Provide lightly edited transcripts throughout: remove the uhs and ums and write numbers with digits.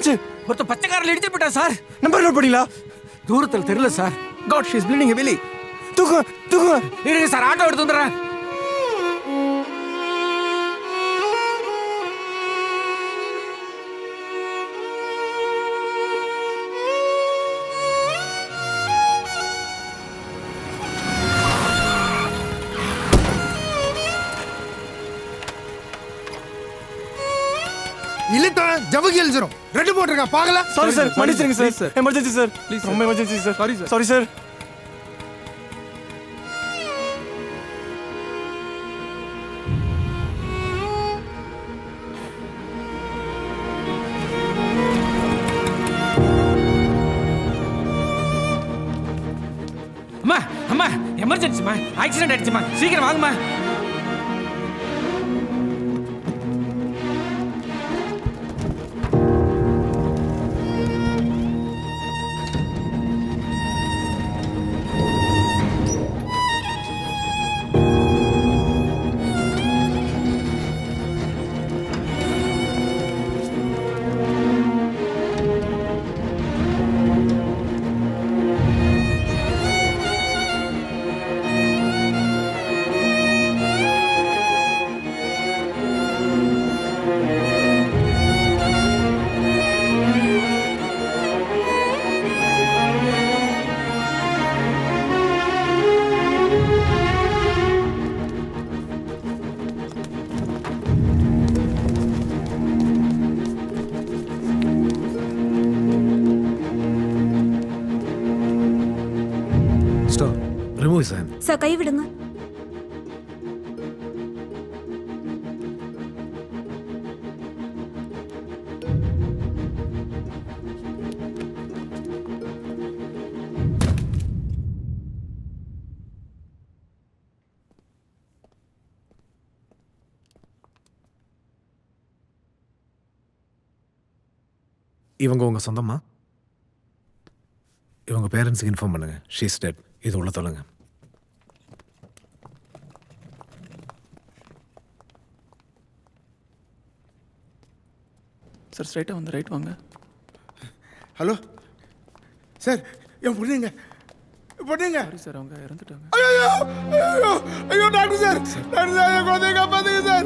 என்னாச்சு? ஒருத்த பச்சை காரில் இடிச்சு போட்டா சார். நம்பர் நோட் பண்ணீங்களா? தூரத்தில் தெரியல sir. God, she is bleeding heavily. தூக்கு. இருங்க சார், ஆட்டோ எடுத்து வந்துடுறேன். இல்லட்டா ஜவுகி எழுதிரும். ரெட் போட்டுருக்கா பாக்கல. சாரி சார், மன்னிச்சிடுங்க சார். Emergency sir. ப்ளீஸ் ரொம்ப emergency sir. Sorry sir. Sorry sir. அம்மா அம்மா, எமர்ஜென்சிமா, ஆக்சிடென்ட் ஆயிடுச்சுமா, சீக்கிரம் வாங்கம்மா. Stop. Remove his hand. Sir கை விடுங்க. இவங்க உங்க சொந்தமா? இவங்க பேரண்ட்ஸுக்கு இன்ஃபார்ம் பண்ணுங்க. She is dead. இது உள்ள தொலைங்க. சார் ஸ்ட்ரைட்டாக வந்து ரைட் வாங்க. ஹலோ சார், என் பொண்ணுங்க. சாரி சார், அவங்க இறந்துட்டாங்க. ஐயோ டாக்டர் சார், என் குழந்தைய காப்பாத்துங்க சார்.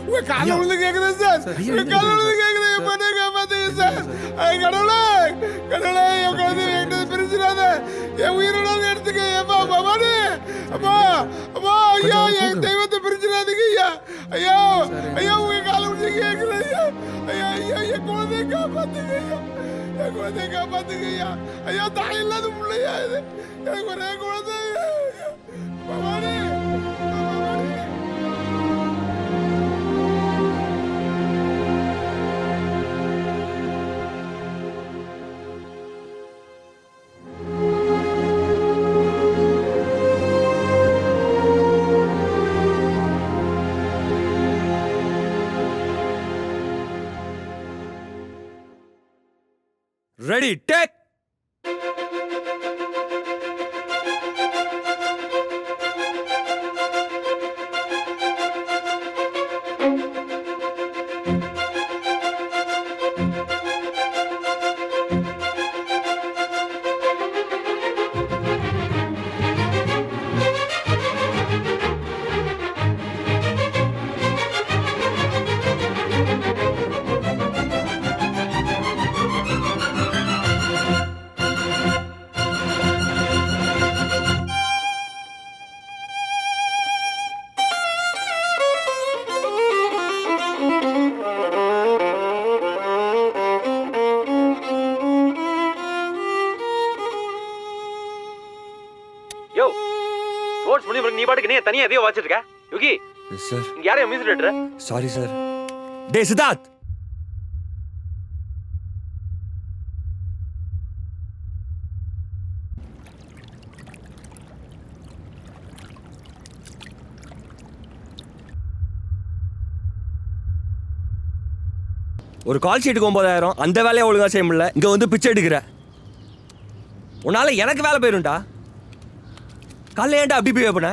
உங்க கால விழுந்து கேக்குறேன் சார். என் பொண்ணைய காப்பாத்துங்க சார். கடவுளே, என் குழந்தைய என்கிட்ட பிரிச்சிடாத. என் உயிரோட எடுத்துக்க. ஏப்பா பவானி, அப்பா ஐயா, என் தெய்வத்தை பிரிச்சிடாதீங்க ஐயா. உங்க கால விழுந்து கேக்குறேன் ஐயா. என் குழந்தைய காப்பாத்துங்க ஐயா. தாய் இல்லாத பிள்ளையா இது. எனக்கு ஒரே குழந்தை. பவானி. Ready, take. யோ, ரோட்ஸ் பண்ணி நீ பாட்டுக்கு நீ தனியா எதையோ வாச்சிட்டு இருக்க. யோகி சார், இங்க யாரையும் மியூசிக் டேரக்டர்? Sorry sir. டேய் சித்தார்த், ஒரு கால் ஷீட்டுக்கு 9,000, அந்த வேலையை ஒழுங்கா செய்ய முடியல, இங்க வந்து பிச்சை எடுக்கிற. உன்னால எனக்கு வேலை போயிரும்டா. காலைல ஏன்டா அப்படி பிஹேவ் பண்ண?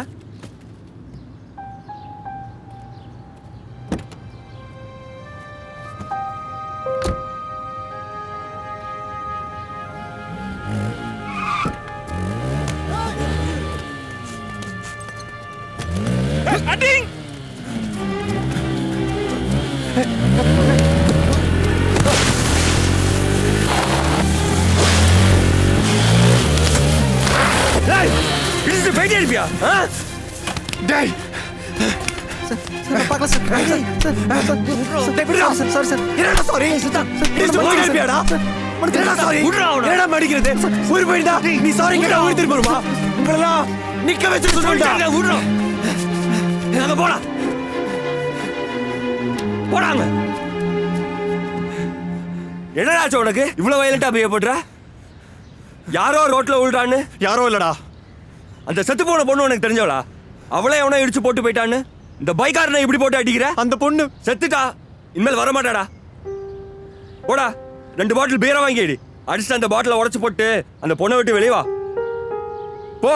அடிங் டேய் இடிச்சு போயிட்டே இருப்பியா டேய் என்னடாச்சு உனக்கு இவ்வளவு வயலண்டா பிஹேவ் பண்ற? யாரோ ரோட்ல விழுறான்னு? யாரோ இல்லடா, அந்த செத்து போன பொண்ணு உனக்கு தெரிஞ்சவளா? அவளே எவனோ இடிச்சு போட்டு போயிட்டான்னு இந்த பைக்காரனை இப்படி போட்டு அடிக்கிற? அந்த பொண்ணு செத்துட்டா, இனிமேல் வர மாட்டாடா. போடா, 2 பாட்டில் பீரை வாங்கிடி, அடிச்சுட்டு அந்த பாட்டிலை உடைச்சு போட்டு அந்த பொண்ணை விட்டு வெளியே வா. போ.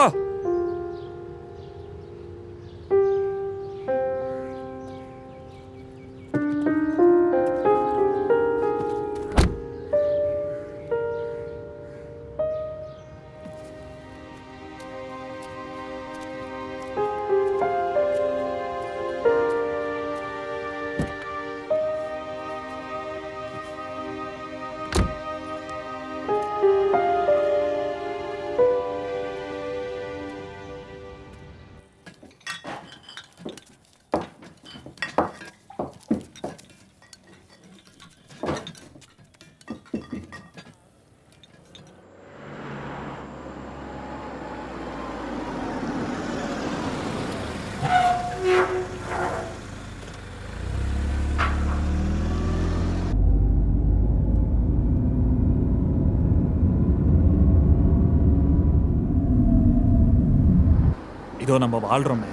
இதோ நம்ம வாழ்கிறோமே,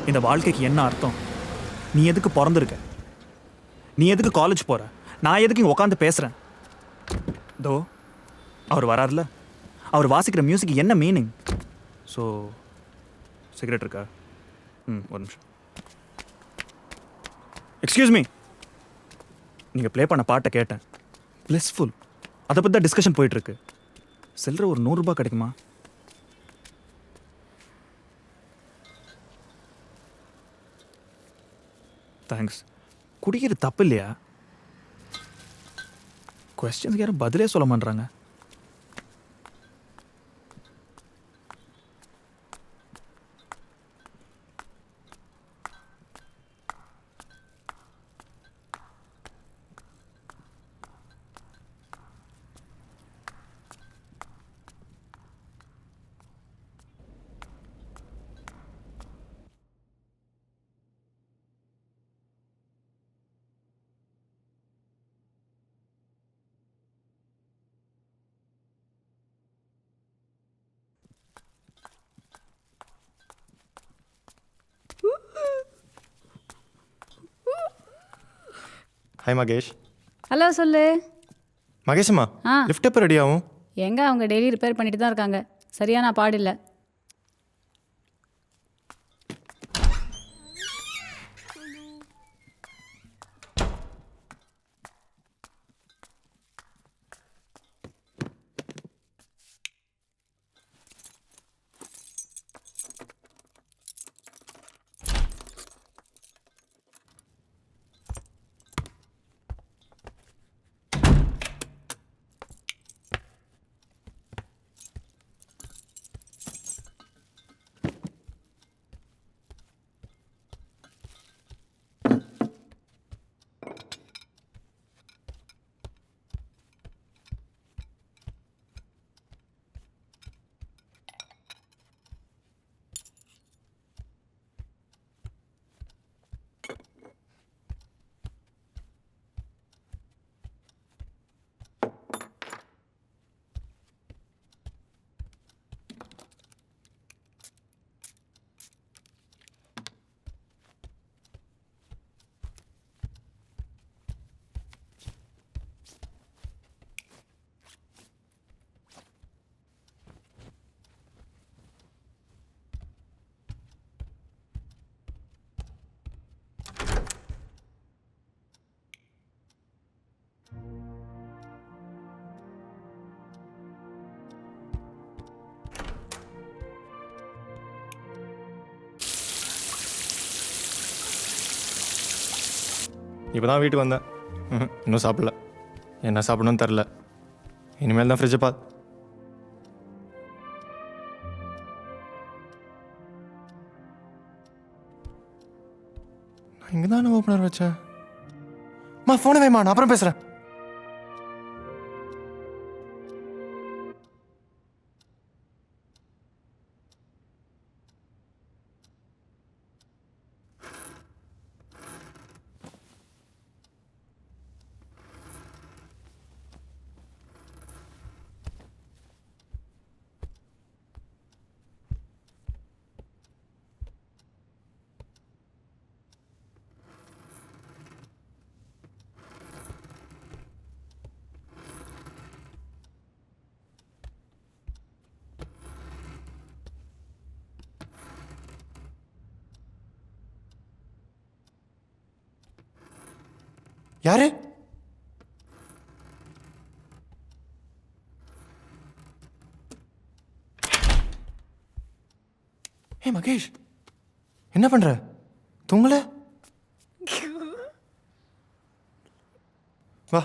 இந்த வாழ்க்கைக்கு என்ன அர்த்தம்? நீ எதுக்கு பிறந்திருக்க? நீ எதுக்கு காலேஜ் போகிற? நான் எதுக்கு இங்கே உட்காந்து பேசுகிறேன்? இதோ அவர் வராருல, அவர் வாசிக்கிற மியூசிக் என்ன மீனிங்? ஸோ சிகரெட் இருக்கா? ஒரு நிமிஷம். எக்ஸ்கியூஸ் மீ, நீங்கள் ப்ளே பண்ண பாட்டை கேட்டேன், பிளஸ்ஃபுல். அதை பற்றி தான் டிஸ்கஷன் போயிட்டுருக்கு. சில்லற ஒரு 100 ரூபாய் கிடைக்குமா? தேங்க்ஸ். குடிக்கிறது தப்பு இல்லையா? கொஸ்டின்ஸ்க்கு யாரும் பதிலே சொல்ல மாட்டாங்க. ஹாய் மகேஷ். ஹலோ சொல்லு. மகேஷம்மா, லிஃப்ட் எப்போ ரெடி ஆகும்? எங்கே அவங்க டெய்லி ரிப்பேர் பண்ணிட்டு தான் இருக்காங்க. சரியான பாடில்லை. இப்போ தான் வீட்டுக்கு வந்தேன். இன்னும் சாப்பிடல. என்ன சாப்பிடணும்னு தெரில. இனிமேல் தான் ஃப்ரிட்ஜை பார்த்து. நான் இங்கே தானே ஓப்பனர் வச்சேன். ஃபோனை வைமா, நான் அப்புறம் பேசுகிறேன். யாரு? ஏய் மகேஷ், என்ன பண்ற? தூங்கல? வா.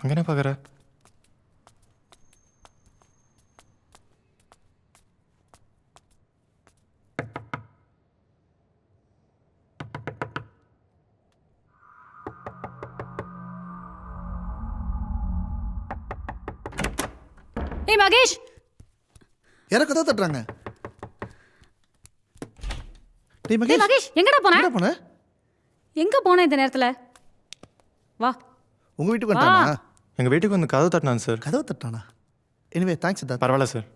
அங்க என்ன பாக்குற? ஏய் மகேஷ், யார கதை தட்டுறாங்க? டேய் ஏய் மகேஷ், மகேஷ் எங்கடா போன? எங்க போன? எங்க போன இந்த நேரத்துல? வா. உங்க வீட்டுக்கு வந்துட்டானா? எங்க வீட்டுக்கு வந்து கதவு தட்டினான் சார். கதவை தட்டானா? Anyway thanks Siddharth. பரவாயில்ல சார்.